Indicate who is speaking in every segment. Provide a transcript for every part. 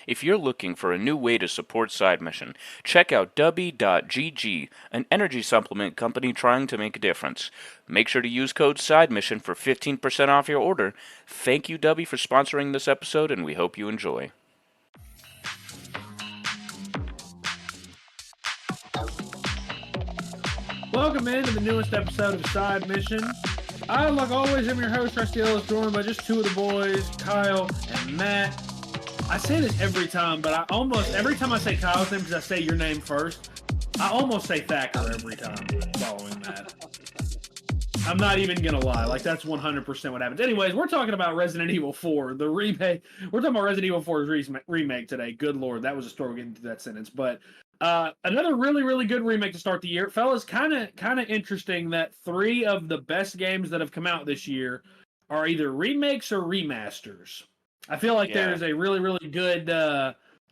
Speaker 1: If you're looking for a new way to support Side Mission, check out Dubby.gg, an energy supplement company trying to make a difference. Make sure to use code Side Mission for 15% off your order. Thank you, Dubby, for sponsoring this episode, and we hope you enjoy.
Speaker 2: Welcome into the newest episode of Side Mission. I, like always, am your host, Rusty Ellis, joined by just two of the boys, Kyle and Matt. I say this every time, but every time I say Kyle's name, because I say your name first, I almost say Thacker every time following that. I'm not even going to lie. Like, that's 100% what happens. Anyways, we're talking about Resident Evil 4, the remake. We're talking about Resident Evil 4's remake today. Good Lord, that was a story getting through that sentence. But another really, really good remake to start the year. Fellas, kind of interesting that three of the best games that have come out this year are either remakes or remasters. I feel like there's a really, really good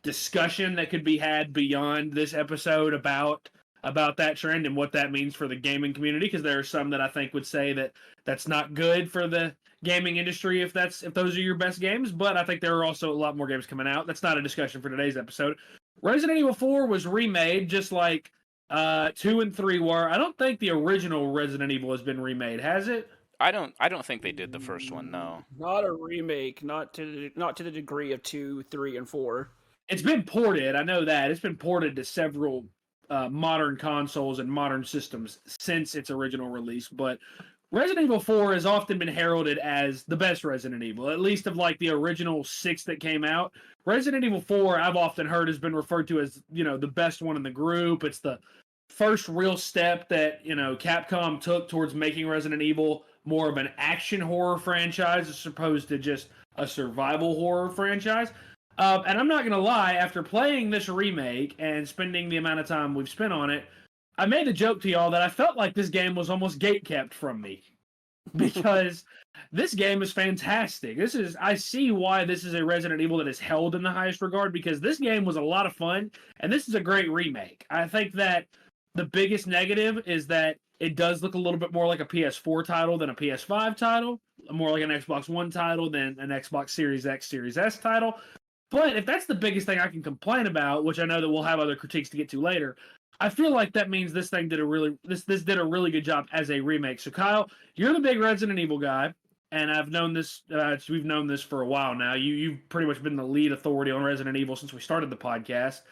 Speaker 2: discussion that could be had beyond this episode about that trend and what that means for the gaming community, because there are some that I think would say that that's not good for the gaming industry if those are your best games, but I think there are also a lot more games coming out. That's not a discussion for today's episode. Resident Evil 4 was remade just like 2 and 3 were. I don't think the original Resident Evil has been remade, has it?
Speaker 1: I don't think they did the first one, no.
Speaker 3: Not a remake, not to the degree of 2, 3, and 4.
Speaker 2: It's been ported. I know that. It's been ported to several modern consoles and modern systems since its original release, but Resident Evil 4 has often been heralded as the best Resident Evil, at least of like the original 6 that came out. Resident Evil 4, I've often heard, has been referred to as, the best one in the group. It's the first real step that, Capcom took towards making Resident Evil more of an action horror franchise as opposed to just a survival horror franchise. And I'm not going to lie, after playing this remake and spending the amount of time we've spent on it, I made the joke to y'all that I felt like this game was almost gatekept from me. Because this game is fantastic. I see why this is a Resident Evil that is held in the highest regard, because this game was a lot of fun, and this is a great remake. I think that the biggest negative is that it does look a little bit more like a PS4 title than a PS5 title, more like an Xbox One title than an Xbox Series X, Series S title. But if that's the biggest thing I can complain about, which I know that we'll have other critiques to get to later, I feel like that means this thing did a really good job as a remake. So Kyle, you're the big Resident Evil guy, and I've known this. We've known this for a while now. You've pretty much been the lead authority on Resident Evil since we started the podcast.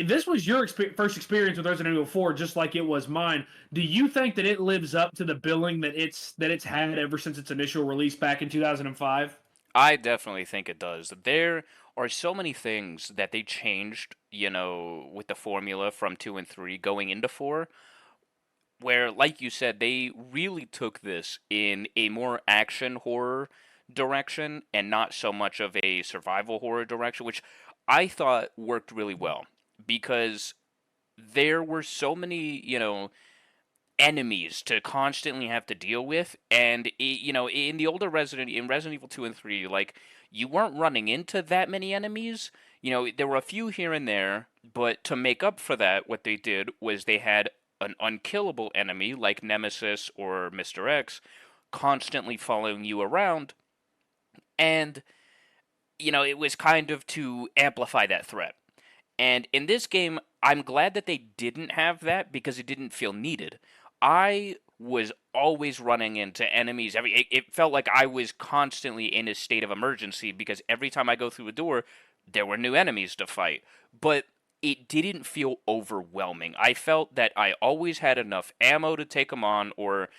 Speaker 2: This was your first experience with Resident Evil 4, just like it was mine. Do you think that it lives up to the billing that it's had ever since its initial release back in 2005?
Speaker 1: I definitely think it does. There are so many things that they changed, with the formula from 2 and 3 going into 4, where, like you said, they really took this in a more action horror direction and not so much of a survival horror direction, which I thought worked really well, because there were so many, enemies to constantly have to deal with, and in the older Resident Evil 2 and 3, like, you weren't running into that many enemies. There were a few here and there, but to make up for that, what they did was they had an unkillable enemy like Nemesis or Mr. X constantly following you around, and it was kind of to amplify that threat. And in this game, I'm glad that they didn't have that, because it didn't feel needed. I was always running into enemies. It felt like I was constantly in a state of emergency, because every time I go through a door, there were new enemies to fight. But it didn't feel overwhelming. I felt that I always had enough ammo to take them on, or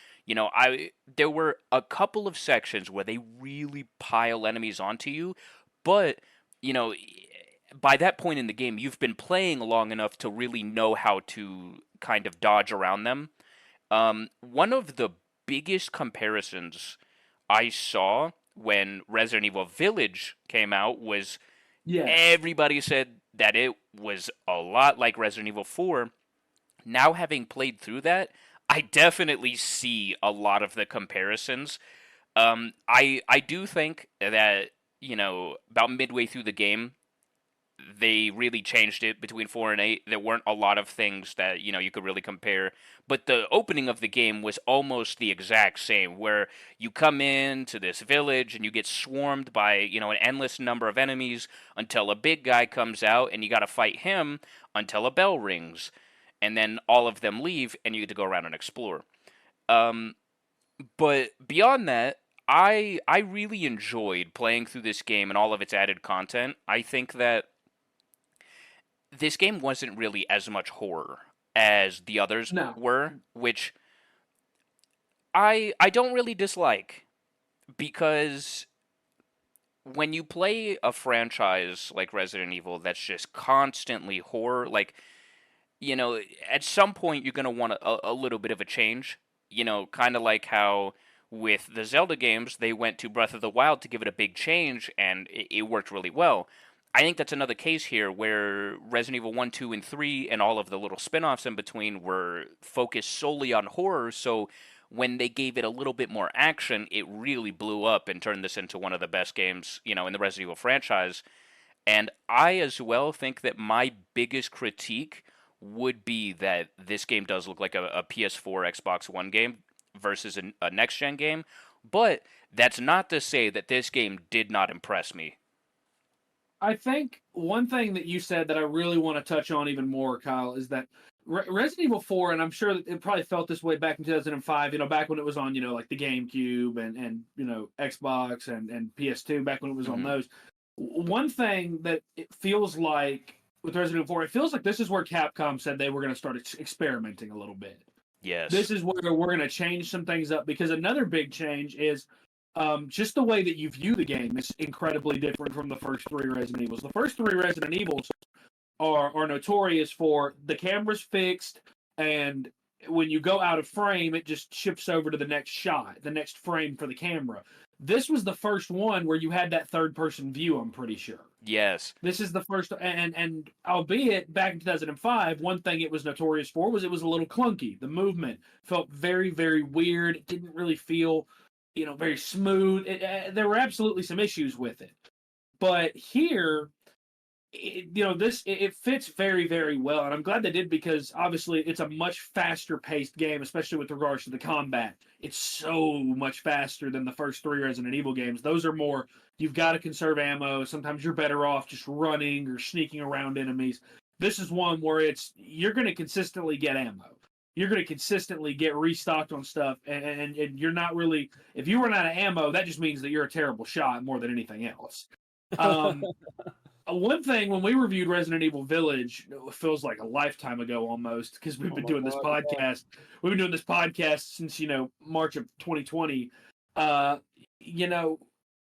Speaker 1: there were a couple of sections where they really pile enemies onto you, but by that point in the game, you've been playing long enough to really know how to kind of dodge around them. One of the biggest comparisons I saw when Resident Evil Village came out was everybody said that it was a lot like Resident Evil 4. Now, having played through that, I definitely see a lot of the comparisons. I do think that, about midway through the game, they really changed it between 4 and 8. There weren't a lot of things that, you could really compare. But the opening of the game was almost the exact same, where you come into this village and you get swarmed by, an endless number of enemies until a big guy comes out and you got to fight him until a bell rings. And then all of them leave and you get to go around and explore. Um, but beyond that, I really enjoyed playing through this game and all of its added content. I think that this game wasn't really as much horror as the others
Speaker 2: No.
Speaker 1: were, which I don't really dislike, because when you play a franchise like Resident Evil that's just constantly horror, like, at some point you're going to want a little bit of a change, kind of like how with the Zelda games they went to Breath of the Wild to give it a big change, and it worked really well. I think that's another case here where Resident Evil 1, 2, and 3 and all of the little spin offs in between were focused solely on horror, so when they gave it a little bit more action, it really blew up and turned this into one of the best games, in the Resident Evil franchise. And I as well think that my biggest critique would be that this game does look like a PS4, Xbox One game versus a next gen game. But that's not to say that this game did not impress me.
Speaker 2: I think one thing that you said that I really want to touch on even more, Kyle, is that Resident Evil 4, and I'm sure that it probably felt this way back in 2005, back when it was on, like the GameCube and Xbox and PS2, back when it was on
Speaker 1: Hmm.
Speaker 2: those. One thing that it feels like with Resident Evil 4, it feels like this is where Capcom said they were going to start experimenting a little bit.
Speaker 1: Yes.
Speaker 2: This is where we're going to change some things up, because another big change is just the way that you view the game is incredibly different from the first three Resident Evils. The first three Resident Evils are notorious for the camera's fixed, and when you go out of frame, it just shifts over to the next shot, the next frame for the camera. This was the first one where you had that third person view, I'm pretty sure.
Speaker 1: Yes.
Speaker 2: This is the first, and albeit back in 2005, one thing it was notorious for was it was a little clunky. The movement felt very, very weird. It didn't really feel, very smooth. There were absolutely some issues with it. But here, it fits very, very well, and I'm glad they did, because obviously it's a much faster paced game, especially with regards to the combat. It's so much faster than the first three Resident Evil games. Those are more, you've got to conserve ammo. Sometimes you're better off just running or sneaking around enemies. This is one where you're going to consistently get ammo. You're going to consistently get restocked on stuff, and you're not really, if you run out of ammo, that just means that you're a terrible shot more than anything else. Um, One thing, when we reviewed Resident Evil Village, it feels like a lifetime ago almost, because we've
Speaker 3: Oh
Speaker 2: been
Speaker 3: my
Speaker 2: doing this
Speaker 3: god, yeah.
Speaker 2: podcast. We've been doing this podcast since March of 2020. Uh, you know,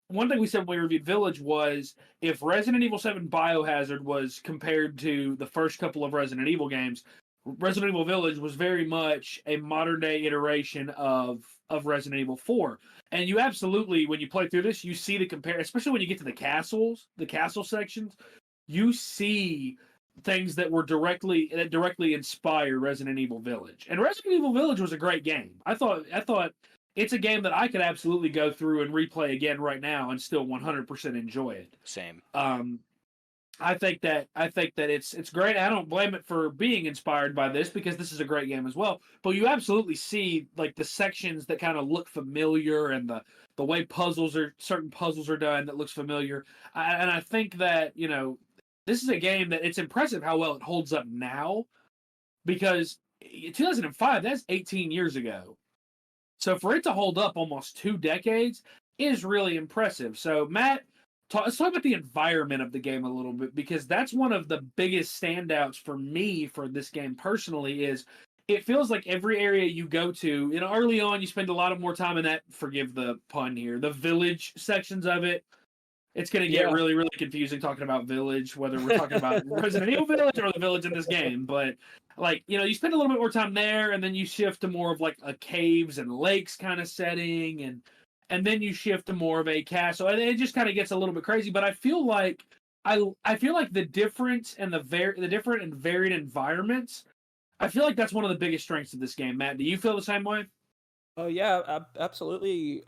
Speaker 2: One thing we said when we reviewed Village was, if Resident Evil 7 Biohazard was compared to the first couple of Resident Evil games, Resident Evil Village was very much a modern day iteration of Resident Evil 4. And you absolutely, when you play through this, you see the compare, especially when you get to the castle sections, you see things that directly inspired Resident Evil Village. And Resident Evil Village was a great game. I thought it's a game that I could absolutely go through and replay again right now and still 100% enjoy it.
Speaker 1: Same.
Speaker 2: Um, I think that it's great. I don't blame it for being inspired by this, because this is a great game as well. But you absolutely see like the sections that kind of look familiar, and the way certain puzzles are done that looks familiar. And I think that this is a game that it's impressive how well it holds up now, because 2005, that's 18 years ago. So for it to hold up almost 2 decades is really impressive. So Matt, let's talk about the environment of the game a little bit, because that's one of the biggest standouts for me for this game personally. Is it feels like every area you go to, early on you spend a lot of more time in that, forgive the pun here, the village sections of it. It's going to get
Speaker 3: Yeah.
Speaker 2: really, really confusing talking about Village, whether we're talking about Resident Evil Village or the Village in this game. But you spend a little bit more time there, and then you shift to more of like a caves and lakes kind of setting, and then you shift to more of a castle, and it just kind of gets a little bit crazy. But I feel like the difference and the different and varied environments. I feel like that's one of the biggest strengths of this game. Matt, do you feel the same way?
Speaker 3: Oh yeah, absolutely.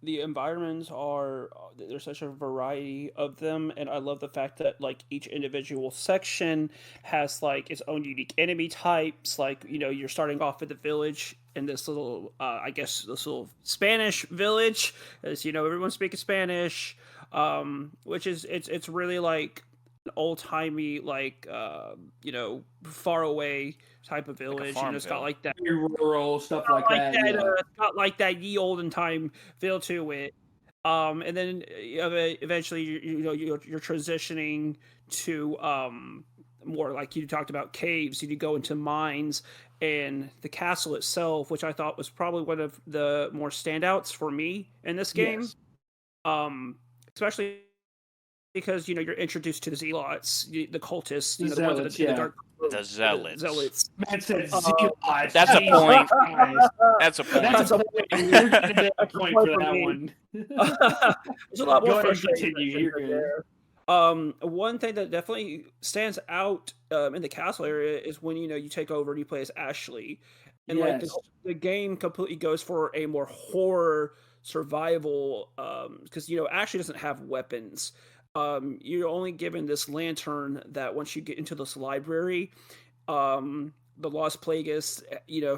Speaker 3: The environments are there's such a variety of them, and I love the fact that like each individual section has like its own unique enemy types. Like you're starting off at the village in this little, I guess this little Spanish village, as everyone's speaking Spanish, which is it's really like an old timey like far away type of
Speaker 1: Like a
Speaker 3: village. It's got
Speaker 1: Farmville.
Speaker 3: like that
Speaker 2: Very rural stuff like
Speaker 3: like
Speaker 2: that.
Speaker 3: that.
Speaker 2: Yeah.
Speaker 3: It's got like that ye olden time feel to it. And then eventually, you're transitioning to more like you talked about caves. You go into mines and the castle itself, which I thought was probably one of the more standouts for me in this game.
Speaker 2: Yes.
Speaker 3: Especially because you're introduced to the zealots, the cultists,
Speaker 2: The
Speaker 3: the ones
Speaker 2: zealots.
Speaker 3: in the
Speaker 2: Yeah.
Speaker 3: dark
Speaker 1: The
Speaker 3: the
Speaker 1: Zealots.
Speaker 3: zealots.
Speaker 2: Man said
Speaker 3: Uh,
Speaker 2: zealots.
Speaker 1: That's a
Speaker 2: Jesus
Speaker 1: point.
Speaker 2: Christ.
Speaker 1: That's a
Speaker 2: That's
Speaker 1: point.
Speaker 2: a
Speaker 3: That's a
Speaker 2: point. You're getting a
Speaker 3: that's a
Speaker 2: point
Speaker 3: point
Speaker 2: for
Speaker 3: for
Speaker 2: that
Speaker 3: me.
Speaker 2: one.
Speaker 3: There's a lot more
Speaker 2: Go ahead and
Speaker 3: frustrating
Speaker 2: continue.
Speaker 3: sections
Speaker 2: You're
Speaker 3: in
Speaker 2: good.
Speaker 3: there. One thing that definitely stands out in the castle area is when you take over and you play as Ashley, and like
Speaker 2: Yes.
Speaker 3: the game completely goes for a more horror survival because Ashley doesn't have weapons. You're only given this lantern that once you get into this library, the Lost Plagueis,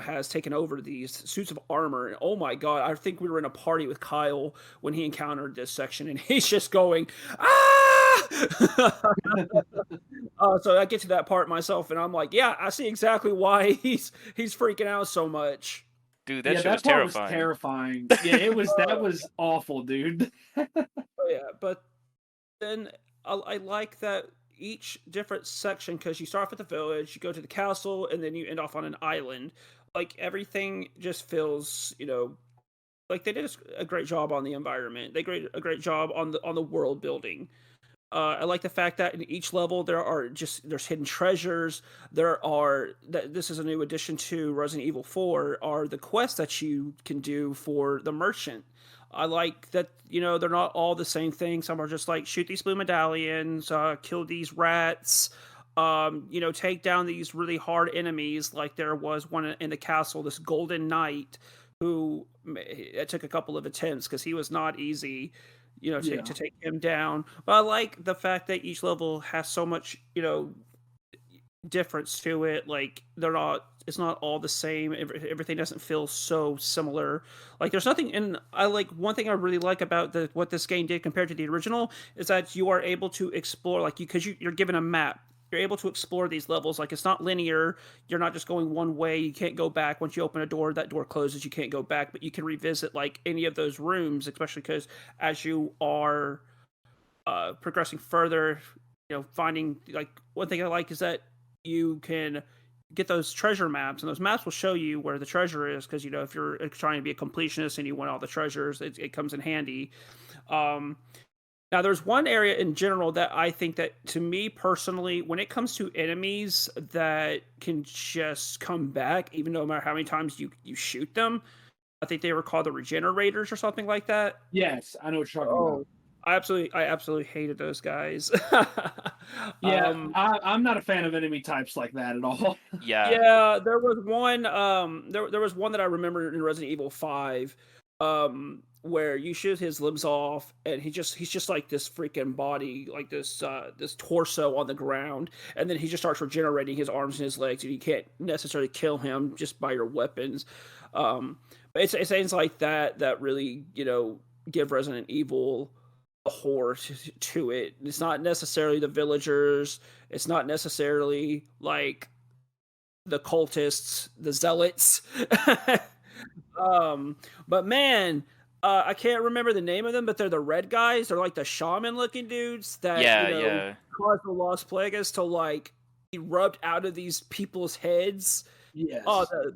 Speaker 3: has taken over these suits of armor. And oh my god, I think we were in a party with Kyle when he encountered this section, and he's just going, ah! So I get to that part myself, and I'm like, yeah, I see exactly why he's freaking out so much.
Speaker 1: Dude, that
Speaker 2: Yeah,
Speaker 1: shit was
Speaker 2: that part was
Speaker 1: terrifying.
Speaker 2: terrifying. Yeah, it was. That was awful, dude.
Speaker 3: Oh, yeah, but then I like that each different section because you start off at the village, you go to the castle, and then you end off on an island. Like everything just feels, like they did a great job on the environment. They did a great job on the world building. I like the fact that in each level there's hidden treasures. There are that this is a new addition to Resident Evil 4 are the quests that you can do for the merchant. I like that they're not all the same thing. Some are just like shoot these blue medallions, kill these rats, take down these really hard enemies. Like there was one in the castle, this Golden Knight, who it took a couple of attempts because he was not easy to
Speaker 2: Yeah.
Speaker 3: take him down. But I like the fact that each level has so much, difference to it. Like it's not all the same. Everything doesn't feel so similar. Like there's nothing and I like one thing I really like about what this game did compared to the original is that you are able to explore like you're given a map. You're able to explore these levels. Like it's not linear. You're not just going one way. You can't go back. Once you open a door, that door closes. You can't go back. But you can revisit like any of those rooms, especially because as you are progressing further, finding like one thing I like is that you can get those treasure maps, and those maps will show you where the treasure is. Because if you're trying to be a completionist and you want all the treasures, it comes in handy. Um, Now, there's one area in general that I think that, to me personally, when it comes to enemies that can just come back, even no matter how many times you shoot them, I think they were called the regenerators or something like that.
Speaker 2: Yes, I know what you're talking about.
Speaker 3: Oh, I absolutely hated those guys.
Speaker 2: Yeah,
Speaker 3: um,
Speaker 2: I'm not a fan of enemy types like that at all.
Speaker 1: Yeah.
Speaker 3: yeah, there was one. There was one that I remember in Resident Evil 5, where you shoot his limbs off, and he's just like this freaking body, like this torso on the ground, and then he just starts regenerating his arms and his legs, and you can't necessarily kill him just by your weapons. But it's things like that that really give Resident Evil a horror to it. It's not necessarily the villagers. It's not necessarily like the cultists, the zealots. um, but man, I can't remember the name of them, but they're the red guys. They're like the shaman looking dudes that
Speaker 1: Yeah, yeah.
Speaker 3: cause the Lost Plagueis to like be rubbed out of these people's heads. Oh,
Speaker 2: Yes.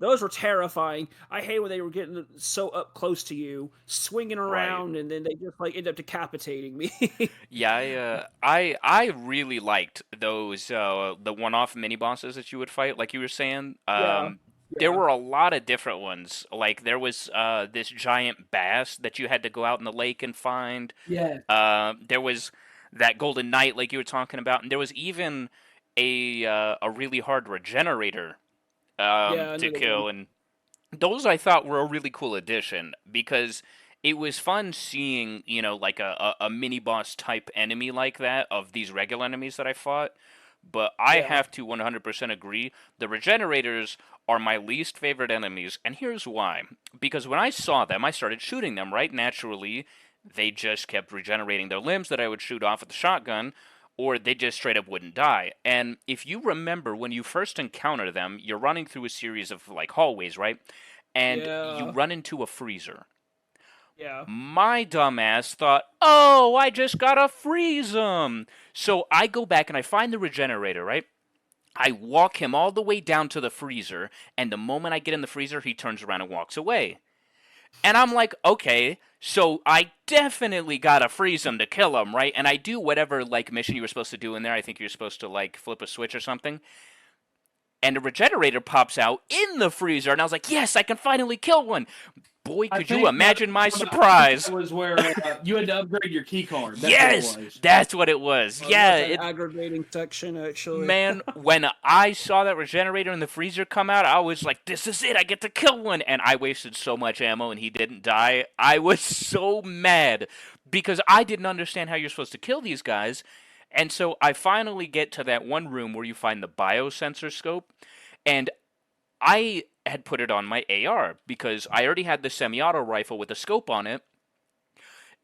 Speaker 3: those were terrifying. I hate when they were getting so up close to you, swinging
Speaker 1: Right.
Speaker 3: around, and then they just like end up decapitating me.
Speaker 1: Yeah, I really liked those the one-off mini bosses that you would fight, like you were saying.
Speaker 3: Yeah,
Speaker 1: There
Speaker 3: yeah,
Speaker 1: were a lot of different ones. Like there was this giant bass that you had to go out in the lake and find.
Speaker 2: Yeah.
Speaker 1: There was that golden knight like you were talking about, and there was even a really hard regenerator
Speaker 3: yeah.
Speaker 1: to
Speaker 3: Another one.
Speaker 1: kill. And those I thought were a really cool addition because it was fun seeing, like a mini boss type enemy like that of these regular enemies that I fought. But I
Speaker 3: Yeah.
Speaker 1: have to 100% agree, the regenerators are my least favorite enemies, and here's why. Because when I saw them, I started shooting them, right? Naturally, they just kept regenerating their limbs that I would shoot off with the shotgun, or they just straight up wouldn't die. And if you remember, when you first encounter them, you're running through a series of like hallways, right? And you
Speaker 3: Yeah.
Speaker 1: run into a freezer.
Speaker 3: Yeah.
Speaker 1: My dumbass thought, oh, I just gotta freeze him. So I go back and I find the regenerator, right? I walk him all the way down to the freezer, and the moment I get in the freezer, he turns around and walks away. And I'm like, okay, so I definitely gotta freeze him to kill him, right? And I do whatever like mission you were supposed to do in there. I think you're supposed to like flip a switch or something. And a regenerator pops out in the freezer, and I was like, yes, I can finally kill one. Boy,
Speaker 2: I
Speaker 1: could you
Speaker 2: think that
Speaker 1: imagine my
Speaker 2: I think
Speaker 1: surprise?
Speaker 2: that was where you had to upgrade your key card. That's what it
Speaker 1: Yes,
Speaker 2: was.
Speaker 1: that's what it was. Yeah,
Speaker 3: That's an
Speaker 1: it,
Speaker 3: aggravating section, actually.
Speaker 1: man, when I saw that regenerator in the freezer come out, I was like, this is it, I get to kill one. And I wasted so much ammo and he didn't die. I was so mad because I didn't understand how you're supposed to kill these guys. And so I finally get to that one room where you find the biosensor scope. And I had put it on my AR because I already had the semi-auto rifle with a scope on it.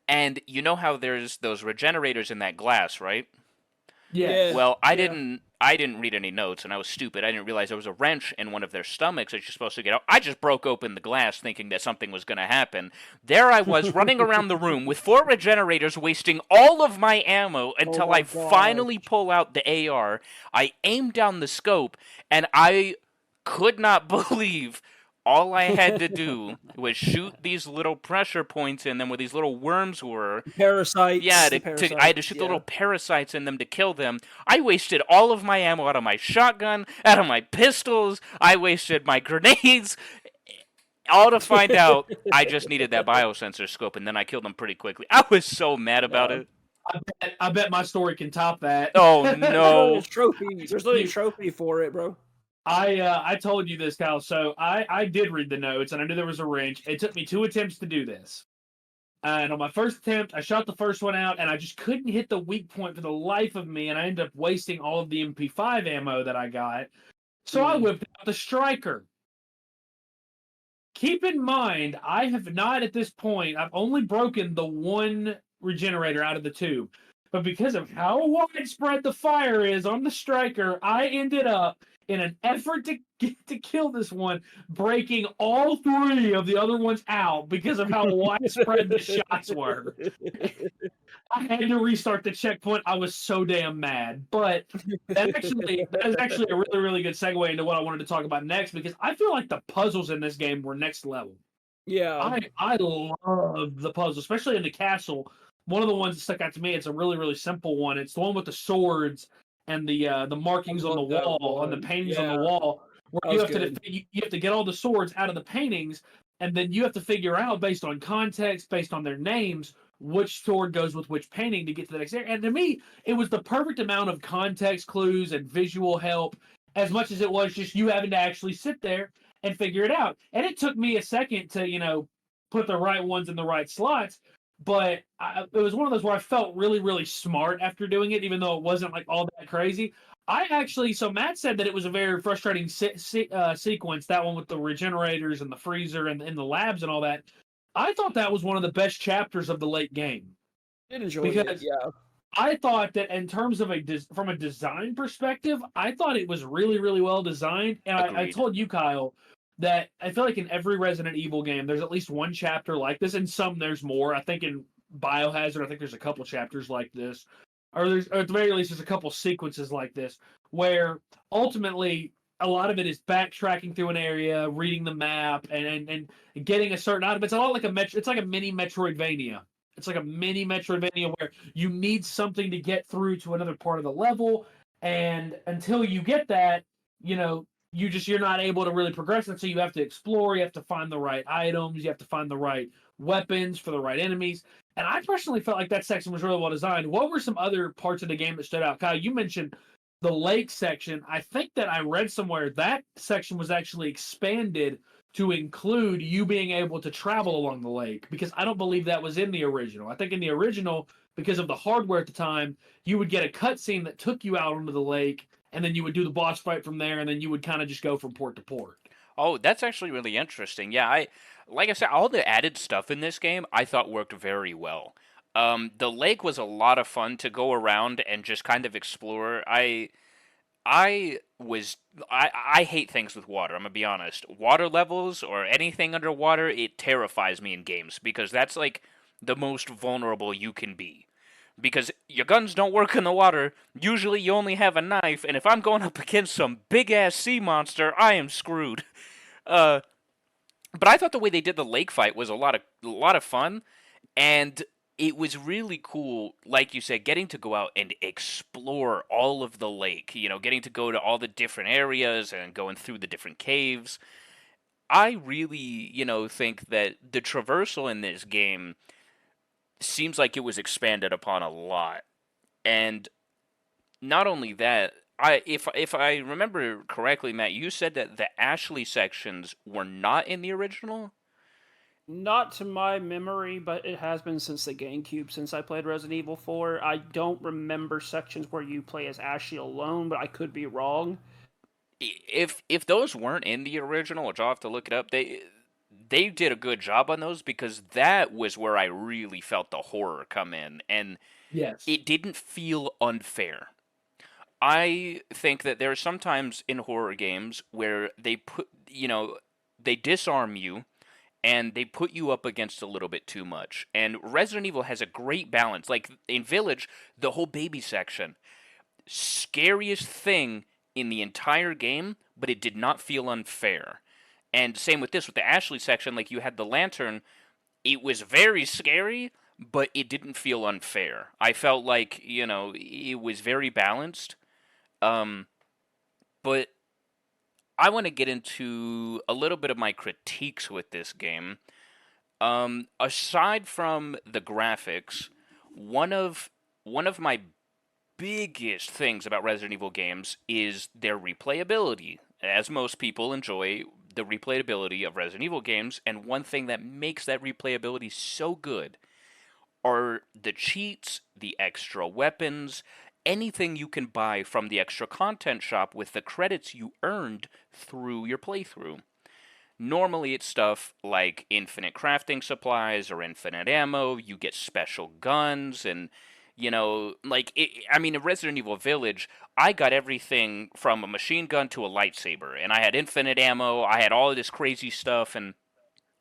Speaker 1: And you know how there's those regenerators in that glass, right?
Speaker 3: Yeah.
Speaker 2: Yes.
Speaker 1: Well,
Speaker 3: Yeah.
Speaker 1: I didn't read any notes, and I was stupid. I didn't realize there was a wrench in one of their stomachs that you're supposed to get out. I just broke open the glass, thinking that something was going to happen. There I was, running around the room with 4 regenerators, wasting all of my ammo
Speaker 3: Oh
Speaker 1: until
Speaker 3: my
Speaker 1: I
Speaker 3: god.
Speaker 1: finally pull out the AR. I aim down the scope, and I could not believe all I had to do was shoot these little pressure points in them where these little worms were. Yeah,
Speaker 3: Parasites. The
Speaker 1: I had to
Speaker 3: parasites.
Speaker 1: shoot the
Speaker 3: Yeah.
Speaker 1: little parasites in them to kill them. I wasted all of my ammo out of my shotgun, out of my pistols. I wasted my grenades, all to find out I just needed that biosensor scope, and then I killed them pretty quickly. I was so mad about
Speaker 3: Yeah.
Speaker 1: it.
Speaker 2: I bet my story can top that.
Speaker 1: Oh
Speaker 3: There's literally a
Speaker 1: no.
Speaker 3: trophy. There's literally a
Speaker 2: You,
Speaker 3: trophy for it, bro.
Speaker 2: I told you this, Kyle. So I did read the notes, and I knew there was a wrench. It took me 2 attempts to do this. And on my first attempt, I shot the first one out, and I just couldn't hit the weak point for the life of me, and I ended up wasting all of the MP5 ammo that I got. So I
Speaker 3: Mm.
Speaker 2: whipped out the striker. Keep in mind, I have not at this point, I've only broken the one regenerator out of the two. But because of how widespread the fire is on the striker, I ended up, in an effort to get to kill this one, breaking all three of the other ones out because of how widespread the shots were. I had to restart the checkpoint. I was so damn mad. But that is actually a really, really good segue into what I wanted to talk about next because I feel like the puzzles in this game were next level.
Speaker 3: Yeah.
Speaker 2: I love the puzzle, especially in the castle. One of the ones that stuck out to me, it's a really, really simple one. It's the one with the swords and the
Speaker 3: I
Speaker 2: markings on the
Speaker 3: love that
Speaker 2: wall, on the
Speaker 3: one.
Speaker 2: paintings on the
Speaker 3: Yeah.
Speaker 2: wall, where
Speaker 3: That
Speaker 2: you
Speaker 3: was
Speaker 2: have to
Speaker 3: good.
Speaker 2: you have to get all the swords out of the paintings, and then you have to figure out based on context, based on their names, which sword goes with which painting to get to the next area. And to me, it was the perfect amount of context clues and visual help, as much as it was just you having to actually sit there and figure it out. And it took me a second to, put the right ones in the right slots. But it was one of those where I felt really, really smart after doing it, even though it wasn't like all that crazy. So Matt said that it was a very frustrating sequence, that one with the regenerators and the freezer and in the labs and all that. I thought that was one of the best chapters of the late game
Speaker 3: Did enjoy it.
Speaker 2: because
Speaker 3: Yeah.
Speaker 2: I thought that in terms of from a design perspective, I thought it was really, really well designed. And I
Speaker 1: Agreed.
Speaker 2: told you, Kyle, that I feel like in every Resident Evil game, there's at least one chapter like this. In some, there's more. I think in Biohazard, I think there's a couple chapters like this, or at the very least, there's a couple sequences like this where ultimately a lot of it is backtracking through an area, reading the map, and getting a certain item. It's a lot like It's like a mini Metroidvania. It's like a mini Metroidvania where you need something to get through to another part of the level, and until you get that, you're not able to really progress it. So you have to explore. You have to find the right items. You have to find the right weapons for the right enemies. And I personally felt like that section was really well designed. What were some other parts of the game that stood out? Kyle, you mentioned the lake section. I think that I read somewhere that section was actually expanded to include you being able to travel along the lake, because I don't believe that was in the original. I think in the original, because of the hardware at the time, you would get a cutscene that took you out onto the lake, and then you would do the boss fight from there, and then you would kind of just go from port to port.
Speaker 1: Oh, that's actually really interesting. Yeah, like I said, all the added stuff in this game I thought worked very well. The lake was a lot of fun to go around and just kind of explore. I was I hate things with water. I'm gonna be honest. Water levels or anything underwater, it terrifies me in games because that's like the most vulnerable you can be. Because your guns don't work in the water. Usually you only have a knife, and if I'm going up against some big ass sea monster, I am screwed. Uh, but I thought the way they did the lake fight was a lot of fun, and it was really cool. Like you said, getting to go out and explore all of the lake. Getting to go to all the different areas and going through the different caves. I really, think that the traversal in this game seems like it was expanded upon a lot, and not only that. If I remember correctly, Matt, you said that the Ashley sections were not in the original.
Speaker 3: Not to my memory, but it has been since the GameCube since I played Resident Evil 4. I don't remember sections where you play as Ashley alone, but I could be wrong.
Speaker 1: If those weren't in the original, which I'll have to look it up, they did a good job on those because that was where I really felt the horror come in, and
Speaker 2: Yes.
Speaker 1: it didn't feel unfair. I think that there are sometimes in horror games where they disarm you and they put you up against a little bit too much. And Resident Evil has a great balance. Like in Village, the whole baby section, scariest thing in the entire game, but it did not feel unfair. And same with this, with the Ashley section, like you had the lantern, it was very scary, but it didn't feel unfair. I felt like, it was very balanced. Um, but I want to get into a little bit of my critiques with this game. Aside from the graphics, one of my biggest things about Resident Evil games is their replayability. As most people enjoy the replayability of Resident Evil games, and one thing that makes that replayability so good are the cheats, the extra weapons, anything you can buy from the extra content shop with the credits you earned through your playthrough. Normally, it's stuff like infinite crafting supplies or infinite ammo. You get special guns, and in Resident Evil Village, I got everything from a machine gun to a lightsaber, and I had infinite ammo. I had all of this crazy stuff, and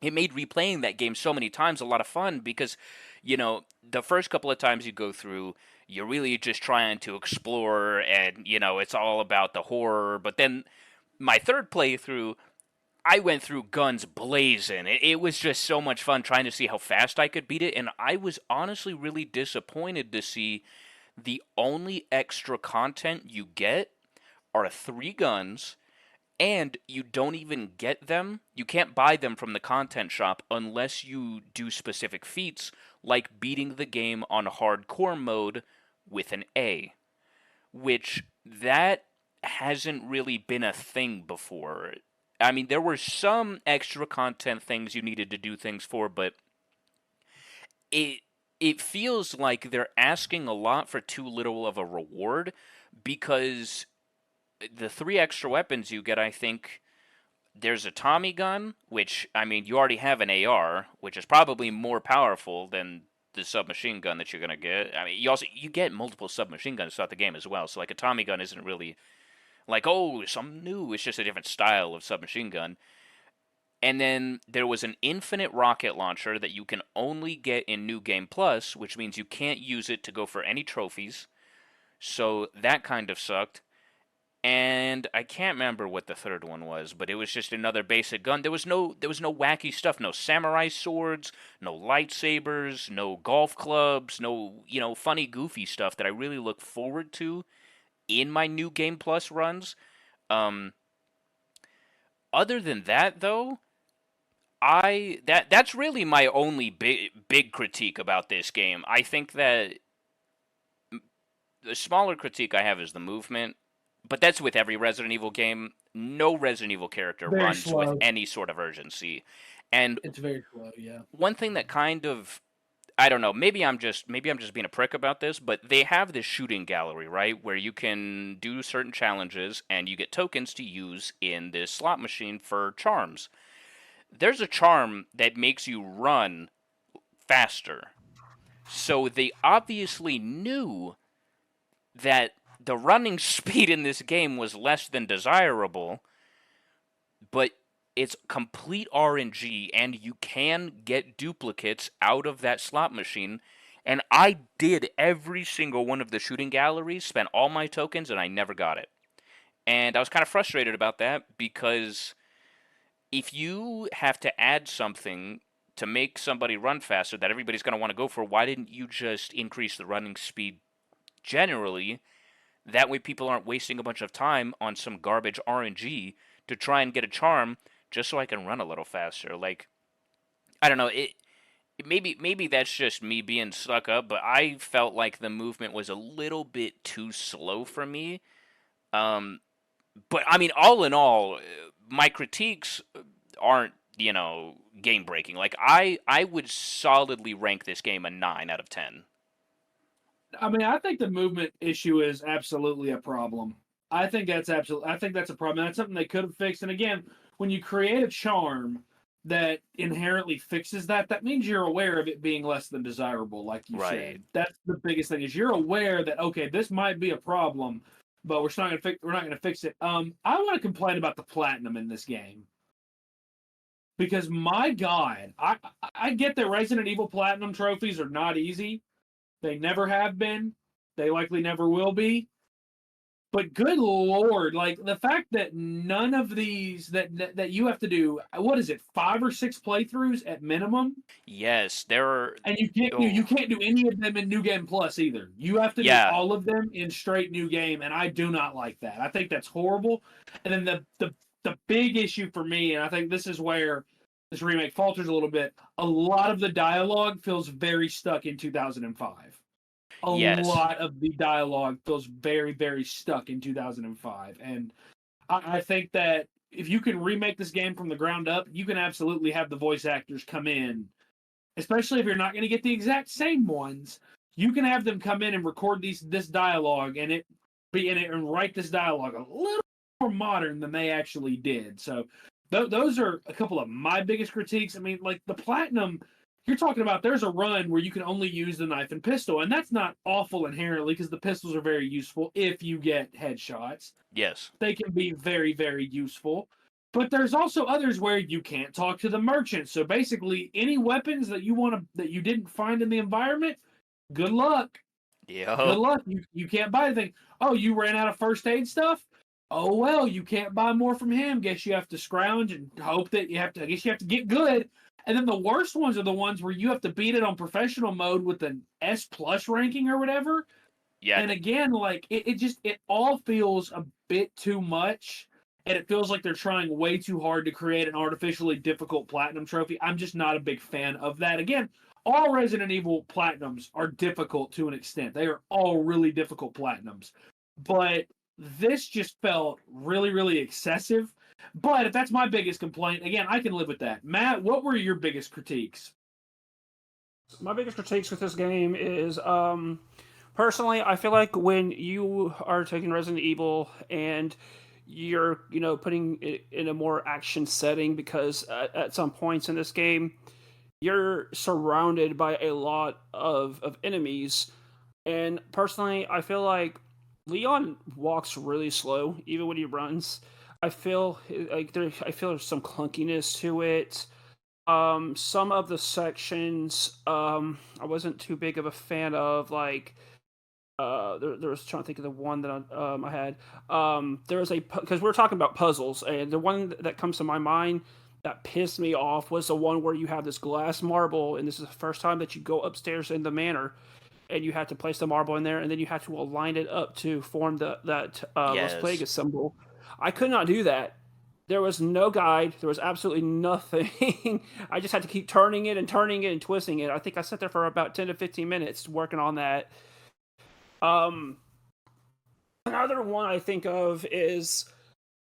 Speaker 1: it made replaying that game so many times a lot of fun because, the first couple of times you go through, you're really just trying to explore, and it's all about the horror. But then my third playthrough, I went through guns blazing. It was just so much fun trying to see how fast I could beat it, and I was honestly really disappointed to see the only extra content you get are 3 guns, and you don't even get them. You can't buy them from the content shop unless you do specific feats, like beating the game on hardcore mode with an A, which that hasn't really been a thing before. I mean, there were some extra content things you needed to do things for, but it it feels like they're asking a lot for too little of a reward because the 3 extra weapons you get, I think there's a Tommy gun, which I mean, you already have an AR, which is probably more powerful than the submachine gun that you're gonna get. I mean, you get multiple submachine guns throughout the game as well. So like a Tommy gun isn't really like, oh, something new. It's just a different style of submachine gun. And then there was an infinite rocket launcher that you can only get in New Game Plus, which means you can't use it to go for any trophies. So that kind of sucked. And I can't remember what the third one was, but it was just another basic gun. There was no wacky stuff, no samurai swords, no lightsabers, no golf clubs, no, funny goofy stuff that I really look forward to in my New Game Plus runs. Um Other than that though, that's really my only big critique about this game. I think that the smaller critique I have is the movement, but that's with every Resident Evil game. no Resident Evil character
Speaker 2: Very
Speaker 1: runs with
Speaker 2: slow.
Speaker 1: any sort of urgency. And
Speaker 2: It's very slow. Yeah.
Speaker 1: one thing that kind of, I don't know, maybe I'm just being a prick about this, but they have this shooting gallery, right, where you can do certain challenges and you get tokens to use in this slot machine for charms. There's a charm that makes you run faster. So they obviously knew that the running speed in this game was less than desirable, but it's complete RNG and you can get duplicates out of that slot machine. And I did every single one of the shooting galleries, spent all my tokens, and I never got it. And I was kind of frustrated about that because if you have to add something to make somebody run faster that everybody's going to want to go for, why didn't you just increase the running speed generally? That way people aren't wasting a bunch of time on some garbage RNG to try and get a charm just so I can run a little faster. Like, I don't know, maybe that's just me being stuck up, but I felt like the movement was a little bit too slow for me. Um, but I mean, all in all, my critiques aren't, game breaking. Like I would solidly rank this game a 9 out of 10.
Speaker 2: I mean, I think the movement issue is absolutely a problem. I think that's absolutely. I think that's a problem. That's something they could have fixed. And again, when you create a charm that inherently fixes that, that means you're aware of it being less than desirable, like you
Speaker 1: Right.
Speaker 2: said. That's the biggest thing is you're aware that okay, this might be a problem, but we're not going to fix. We're not going to fix it. I want to complain about the platinum in this game because my God, I get that Resident Evil Platinum trophies are not easy. They never have been. They likely never will be. But good lord, like the fact that none of these that you have to do, what is it, 5 or 6 playthroughs at minimum,
Speaker 1: Yes, there are.
Speaker 2: and you can't do any of them in New Game Plus either. You have to do
Speaker 1: Yeah.
Speaker 2: all of them in straight New Game, and I do not like that. I think that's horrible. And then the big issue for me, and I think this is where this remake falters a little bit. A lot of the dialogue feels very stuck in 2005. A
Speaker 1: Yes.
Speaker 2: lot of the dialogue feels very, very stuck in 2005. And I think that if you can remake this game from the ground up, you can absolutely have the voice actors come in, especially if you're not going to get the exact same ones. You can have them come in and record this dialogue and it be in it and write this dialogue a little more modern than they actually did. So those are a couple of my biggest critiques. I mean, like the platinum you're talking about, there's a run where you can only use the knife and pistol, and that's not awful inherently because the pistols are very useful if you get headshots.
Speaker 1: Yes.
Speaker 2: They can be very, very useful. But there's also others where you can't talk to the merchant. So basically, any weapons that that you didn't find in the environment, good luck. Good
Speaker 1: Yep.
Speaker 2: luck. You can't buy anything. Oh, you ran out of first aid stuff? Oh well, you can't buy more from him. Guess you have to scrounge and hope that I guess you have to get good. And then the worst ones are the ones where you have to beat it on professional mode with an S plus ranking or whatever.
Speaker 1: Yeah.
Speaker 2: And again, like it all feels a bit too much. And it feels like they're trying way too hard to create an artificially difficult platinum trophy. I'm just not a big fan of that. Again, all Resident Evil platinums are difficult to an extent. They are all really difficult platinums. But this just felt really, really excessive. But if that's my biggest complaint, again, I can live with that. Matt, what were your biggest critiques?
Speaker 3: My biggest critiques with this game is personally, I feel like when you are taking Resident Evil and you're putting it in a more action setting, because at some points in this game you're surrounded by a lot of enemies, and personally I feel like Leon walks really slow even when he runs. I feel there's some clunkiness to it. Some of the sections, I wasn't too big of a fan of. Like, there was trying to think of the one that I had. There was because we were talking about puzzles, and the one that comes to my mind that pissed me off was the one where you have this glass marble, and this is the first time that you go upstairs in the manor, and you have to place the marble in there, and then you have to align it up to form that Los
Speaker 1: Yes.
Speaker 3: Plagas symbol. I could not do that. There was no guide. There was absolutely nothing. I just had to keep turning it and twisting it. I think I sat there for about 10 to 15 minutes working on that. Um, Another one I think of is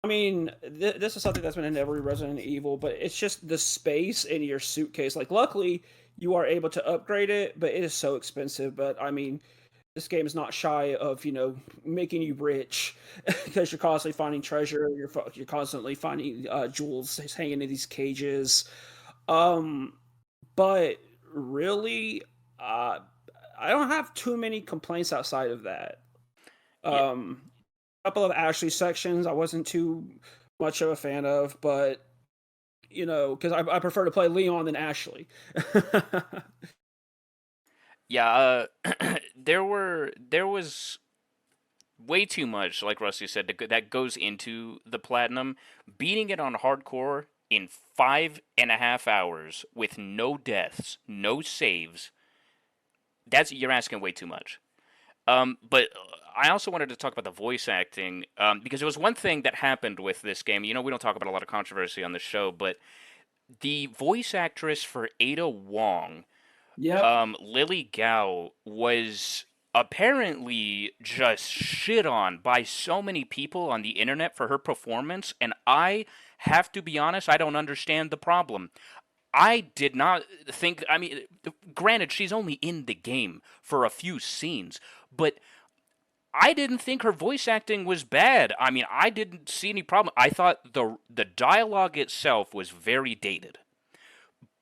Speaker 3: I mean, this is something that's been in every Resident Evil, but it's just the space in your suitcase. Like, luckily, you are able to upgrade it, but it is so expensive. But I mean, this game is not shy of making you rich because you're constantly finding treasure. You're constantly finding jewels hanging in these cages. Um, but really, uh, I don't have too many complaints outside of that.
Speaker 1: Yeah,
Speaker 3: A couple of Ashley sections I wasn't too much of a fan of, but because I prefer to play Leon than Ashley.
Speaker 1: yeah. There was way too much, like Rusty said, that goes into the platinum. Beating it on hardcore in 5.5 hours with no deaths, no saves. That's you're asking way too much. But I also wanted to talk about the voice acting because it was one thing that happened with this game. We don't talk about a lot of controversy on the show, but the voice actress for Ada Wong,
Speaker 2: Yep.
Speaker 1: Lily Gao, was apparently just shit on by so many people on the internet for her performance, and I have to be honest, I don't understand the problem. I did not think. I mean, granted, she's only in the game for a few scenes, but I didn't think her voice acting was bad. I mean, I didn't see any problem. I thought the dialogue itself was very dated,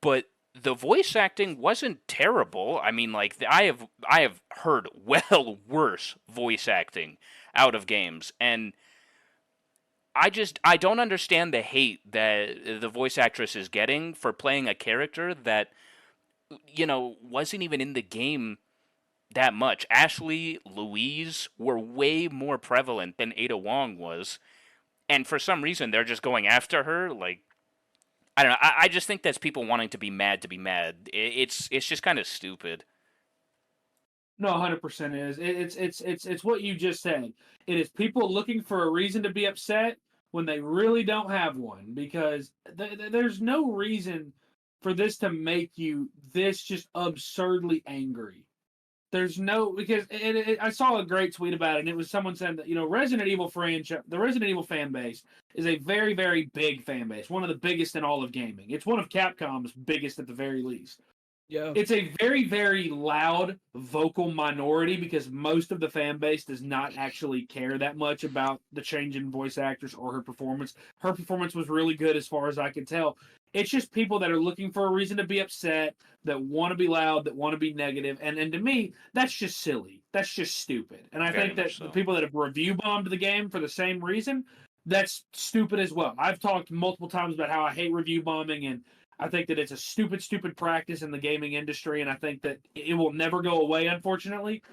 Speaker 1: but the voice acting wasn't terrible. I mean, like I have heard well worse voice acting out of games, and I don't understand the hate that the voice actress is getting for playing a character that wasn't even in the game that much. Ashley, Louise were way more prevalent than Ada Wong was, and for some reason they're just going after her. Like I don't know. I just think that's people wanting to be mad to be mad. It's just kind of stupid.
Speaker 2: No, 100% is. It's what you just said. It is people looking for a reason to be upset when they really don't have one because there's no reason for this to make you this just absurdly angry. There's no because I saw a great tweet about it, and it was someone saying that Resident Evil franchise, the Resident Evil fan base is a very very big fan base, one of the biggest in all of gaming. It's one of Capcom's biggest at the very least.
Speaker 3: Yeah.
Speaker 2: It's a very very loud vocal minority because most of the fan base does not actually care that much about the change in voice actors or her performance. Her performance was really good as far as I can tell. It's just people that are looking for a reason to be upset, that want to be loud, that want to be negative, and to me that's just silly. That's just stupid. And I
Speaker 1: Very
Speaker 2: think
Speaker 1: much
Speaker 2: that the
Speaker 1: so.
Speaker 2: people that have review bombed the game for the same reason, that's stupid as well. I've talked multiple times about how I hate review bombing, and I think that it's a stupid, stupid practice in the gaming industry, and I think that it will never go away, unfortunately.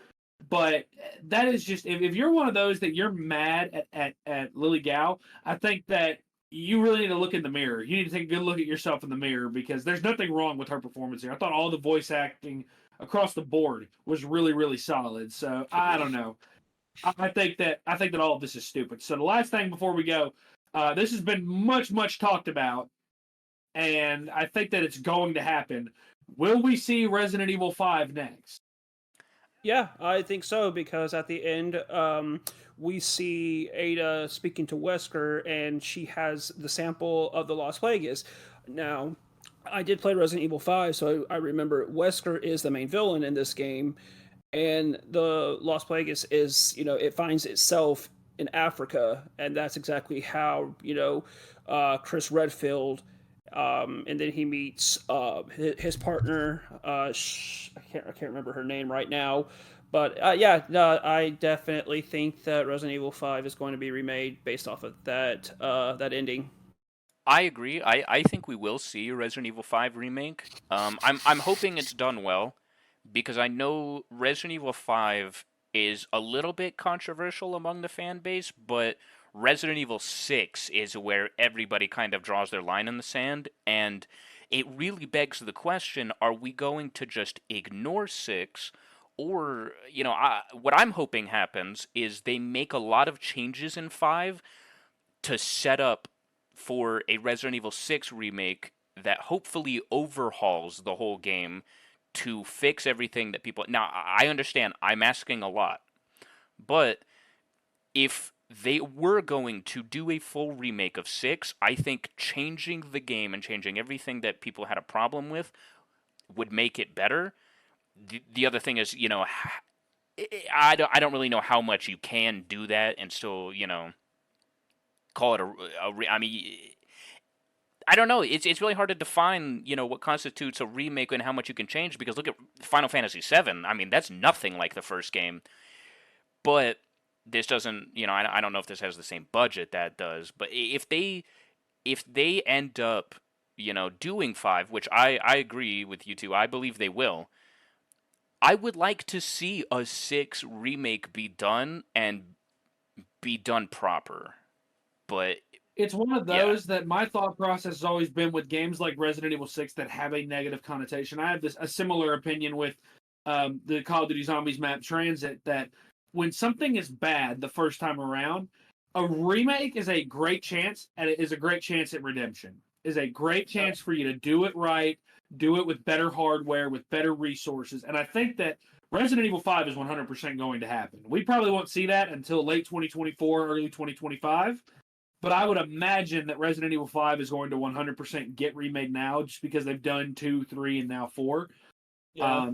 Speaker 2: But that is just if you're one of those that you're mad at Lily Gao, I think that you really need to look in the mirror. You need to take a good look at yourself in the mirror because there's nothing wrong with her performance here. I thought all the voice acting across the board was really, really solid. So I don't
Speaker 1: Agreed.
Speaker 2: know. I think that all of this is stupid. So the last thing before we go, this has been much, much talked about and I think that it's going to happen. Will we see Resident Evil 5 next?
Speaker 3: Yeah, I think so because at the end, we see Ada speaking to Wesker, and she has the sample of the Lost Plagueis. Now, I did play Resident Evil 5, so I remember Wesker is the main villain in this game, and the Lost Plagueis is, it finds itself in Africa, and that's exactly how, Chris Redfield, and then he meets his partner. I can't remember her name right now, but yeah, no, I definitely think that Resident Evil 5 is going to be remade based off of that ending.
Speaker 1: I agree. I think we will see a Resident Evil 5 remake. I'm hoping it's done well because I know Resident Evil 5 is a little bit controversial among the fan base, but Resident Evil 6 is where everybody kind of draws their line in the sand, and it really begs the question, are we going to just ignore 6? Or, what I'm hoping happens is they make a lot of changes in 5 to set up for a Resident Evil 6 remake that hopefully overhauls the whole game to fix everything that people. Now, I understand I'm asking a lot, but if they were going to do a full remake of 6, I think changing the game and changing everything that people had a problem with would make it better. The other thing is, I don't really know how much you can do that and still, call it I mean, I don't know. It's really hard to define, what constitutes a remake and how much you can change, because look at Final Fantasy VII. I mean, that's nothing like the first game. But this doesn't, I don't know if this has the same budget that does. But if they end up, doing 5, which I agree with you two, I believe they will. I would like to see a 6 remake be done and be done proper. But
Speaker 2: it's one of those that my thought process has always been with games like Resident Evil 6 that have a negative connotation. I have a similar opinion with the Call of Duty Zombies map Transit, that when something is bad the first time around, a remake is a great chance, and it is a great chance at redemption. Is a great chance for you to do it right, do it with better hardware, with better resources. And I think that Resident Evil 5 is 100% going to happen. We probably won't see that until late 2024, early 2025. But I would imagine that Resident Evil 5 is going to 100% get remade now, just because they've done 2, 3, and now 4.
Speaker 3: Yeah.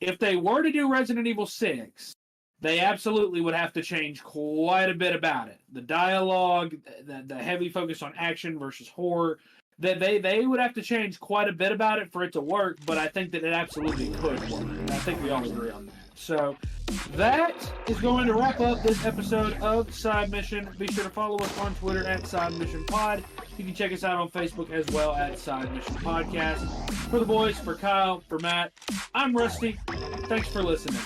Speaker 2: If they were to do Resident Evil 6, they absolutely would have to change quite a bit about it. The dialogue, the heavy focus on action versus horror, that they would have to change quite a bit about it for it to work, but I think that it absolutely could work. And I think we all agree on that. So that is going to wrap up this episode of Side Mission. Be sure to follow us on Twitter at Side Mission Pod. You can check us out on Facebook as well at Side Mission Podcast. For the boys, for Kyle, for Matt, I'm Rusty. Thanks for listening.